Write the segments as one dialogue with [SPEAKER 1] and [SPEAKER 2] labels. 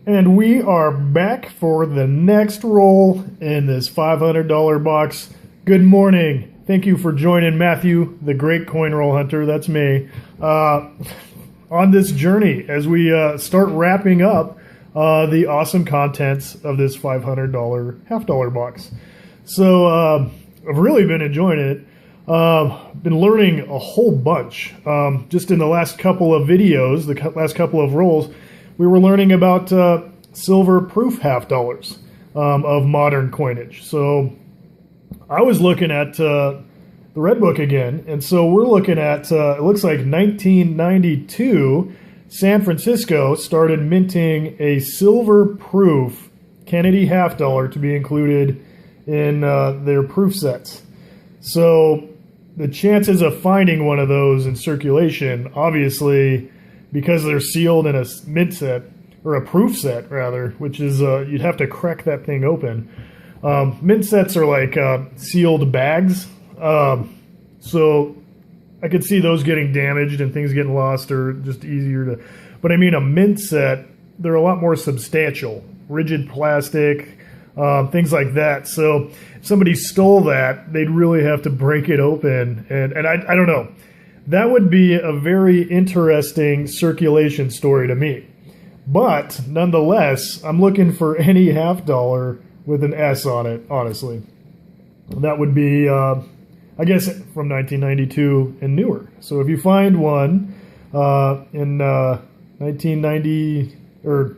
[SPEAKER 1] And we are back for the next roll in this $500 box. Good morning. Thank you for joining Matthew, the great coin roll hunter, that's me, on this journey as we start wrapping up the awesome contents of this $500 half-dollar box. So I've really been enjoying it. Been learning a whole bunch. Just in the last couple of videos, the last couple of rolls, we were learning about silver proof half dollars of modern coinage. So I was looking at the Red Book again, and so we're looking at, it looks like 1992, San Francisco started minting a silver proof Kennedy half dollar to be included in their proof sets. So the chances of finding one of those in circulation, obviously, because they're sealed in a mint set, or a proof set rather, which is, you'd have to crack that thing open. Mint sets are like sealed bags, so I could see those getting damaged and things getting lost, or just easier to, but I mean a mint set, they're a lot more substantial, rigid plastic, things like that. So if somebody stole that, they'd really have to break it open, and I don't know. That would be a very interesting circulation story to me. But nonetheless, I'm looking for any half dollar with an S on it, honestly. That would be, I guess, from 1992 and newer. So if you find one in 1990, or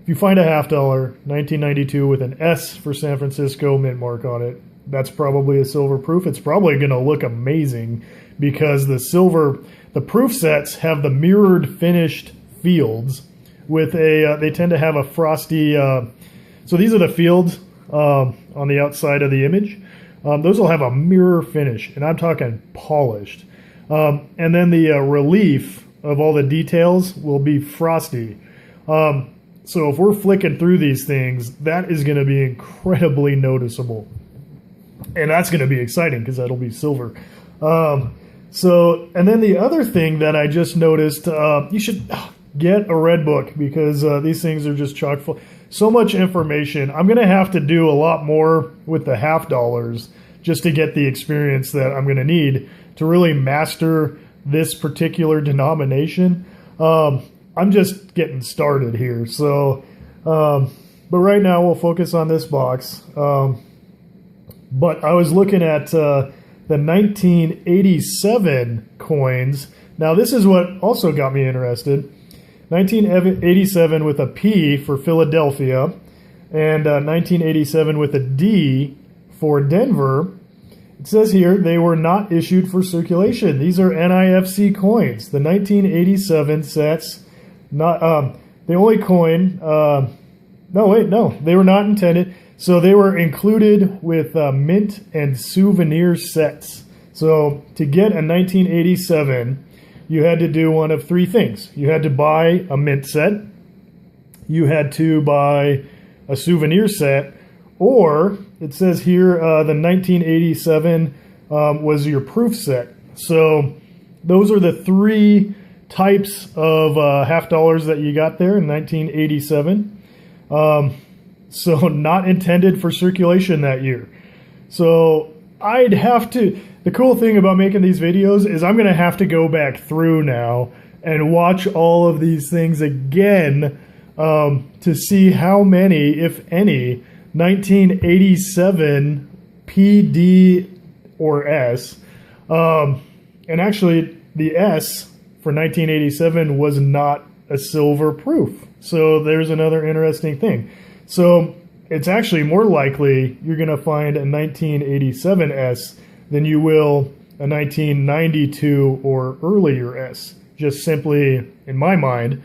[SPEAKER 1] if you find a half dollar, 1992 with an S for San Francisco mint mark on it, that's probably a silver proof. It's probably going to look amazing because the proof sets have the mirrored finished fields with a, they tend to have a frosty, so these are the fields on the outside of the image. Those will have a mirror finish, and I'm talking polished. And then the relief of all the details will be frosty. So if we're flicking through these things, that is going to be incredibly noticeable. And that's going to be exciting because that'll be silver. And then the other thing that I just noticed, you should get a Red Book because these things are just chock full. So much information. I'm going to have to do a lot more with the half dollars just to get the experience that I'm going to need to really master this particular denomination. I'm just getting started here. So, but right now we'll focus on this box. But I was looking at the 1987 coins. Now this is what also got me interested. 1987 with a P for Philadelphia, and 1987 with a D for Denver. It says here they were not issued for circulation. These are NIFC coins. The 1987 sets, not the only coin. They were not intended. So they were included with mint and souvenir sets. So to get a 1987, you had to do one of three things. You had to buy a mint set, you had to buy a souvenir set, or it says here the 1987 was your proof set. So those are the three types of half dollars that you got there in 1987. So not intended for circulation that year. So I'd have to, the cool thing about making these videos is I'm going to have to go back through now and watch all of these things again to see how many, if any, 1987 PD or S. And actually the S for 1987 was not a silver proof. So there's another interesting thing. So it's actually more likely you're going to find a 1987 S than you will a 1992 or earlier S, just simply, in my mind,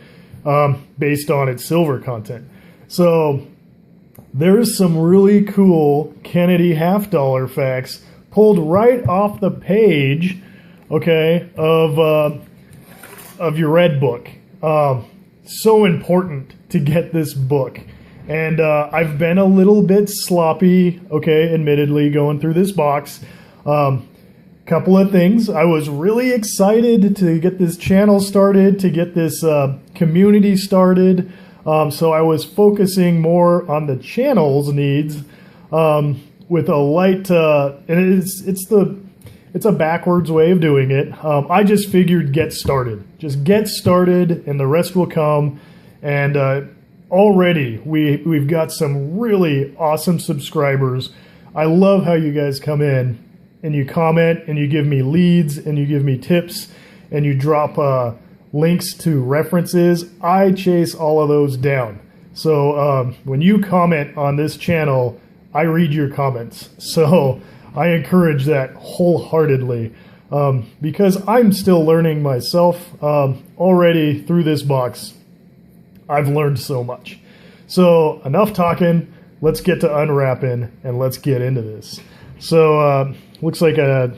[SPEAKER 1] based on its silver content. So there's some really cool Kennedy half dollar facts pulled right off the page, okay, of your Red Book. So important to get this book. And I've been a little bit sloppy, okay, admittedly, going through this box. Couple of things. I was really excited to get this channel started, to get this community started. So I was focusing more on the channel's needs with a light, and it's a backwards way of doing it. I just figured get started. Just get started and the rest will come. And already we've got some really awesome subscribers. I love how you guys come in and you comment and you give me leads and you give me tips and you drop links to references. I chase all of those down. So when you comment on this channel, I read your comments. So I encourage that wholeheartedly because I'm still learning myself. Already through this box, I've learned so much. So enough talking. Let's get to unwrapping and let's get into this. So looks like a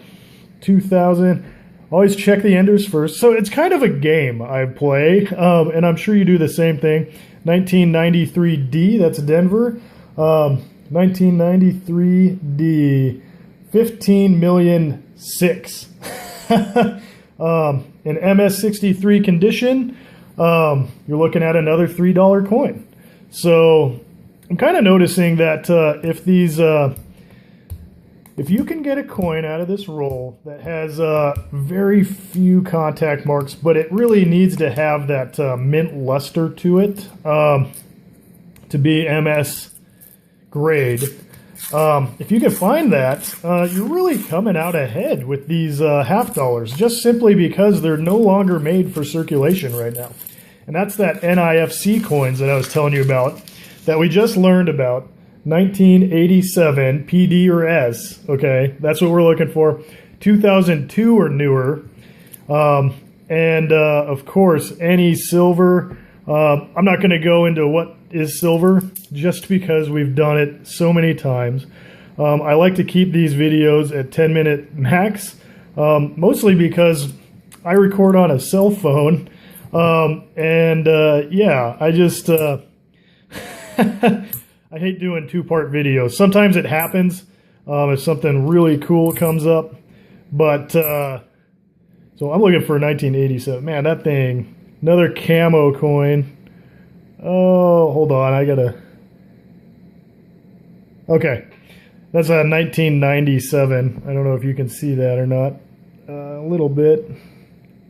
[SPEAKER 1] 2000. Always check the enders first. So it's kind of a game I play, and I'm sure you do the same thing. 1993D, that's Denver. 1993D, 15,000,006. In MS63 condition, you're looking at another $3 coin. So I'm kind of noticing that if you can get a coin out of this roll that has very few contact marks, but it really needs to have that mint luster to it to be MS grade. If you can find that, you're really coming out ahead with these half dollars, just simply because they're no longer made for circulation right now. And that's that NIFC coins that I was telling you about that we just learned about. 1987 PD or S, okay, that's what we're looking for. 2002 or newer, and of course any silver. I'm not going to go into what is silver just because we've done it so many times. I like to keep these videos at 10-minute max, mostly because I record on a cell phone, yeah, I just I hate doing two-part videos. Sometimes it happens if something really cool comes up. But, so I'm looking for 1987. Man, that thing, another camo coin. Oh, hold on, I gotta... Okay, that's a 1997. I don't know if you can see that or not. A little bit.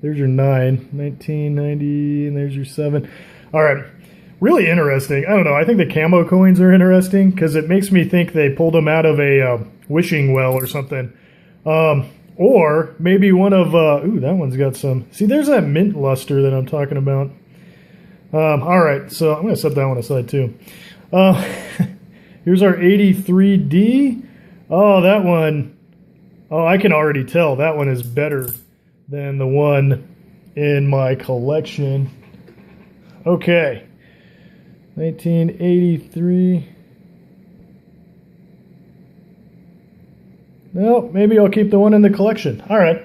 [SPEAKER 1] There's your 9, 1990, and there's your 7. All right. Really interesting. I don't know. I think the camo coins are interesting because it makes me think they pulled them out of a wishing well or something. Or maybe one of... ooh, that one's got some... See, there's that mint luster that I'm talking about. All right, so I'm going to set that one aside too. Here's our 83D. Oh, that one... Oh, I can already tell that one is better than the one in my collection. Okay. 1983. Well, maybe I'll keep the one in the collection. All right.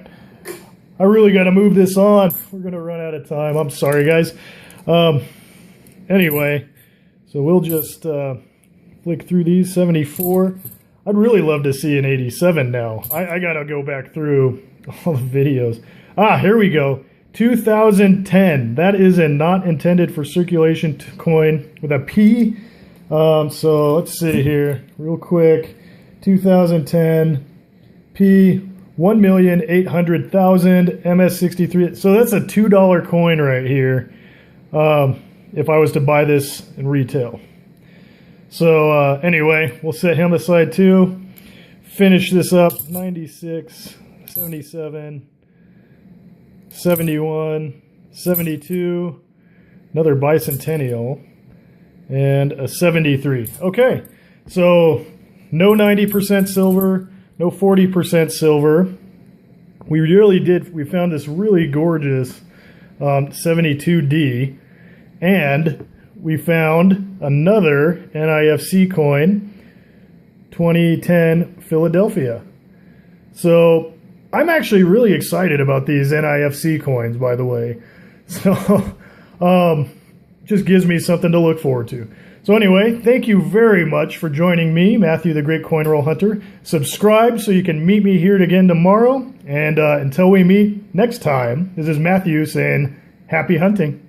[SPEAKER 1] I really got to move this on. We're going to run out of time. I'm sorry, guys. Anyway, so we'll just flick through these. 74. I'd really love to see an 87 now. I got to go back through all the videos. Ah, here we go. 2010. That is a not intended for circulation coin with a P. So let's see here real quick. 2010 P 1,800,000 MS63. So that's a $2 coin right here. If I was to buy this in retail. So anyway, we'll set him aside too. Finish this up. 96, 77. 71, 72, another bicentennial, and a 73. Okay, so no 90% silver, no 40% silver. We found this really gorgeous 72D, and we found another NIFC coin, 2010 Philadelphia. So I'm actually really excited about these NIFC coins, by the way. So, just gives me something to look forward to. So anyway, thank you very much for joining me, Matthew the Great Coin Roll Hunter. Subscribe so you can meet me here again tomorrow. And until we meet next time, this is Matthew saying, happy hunting.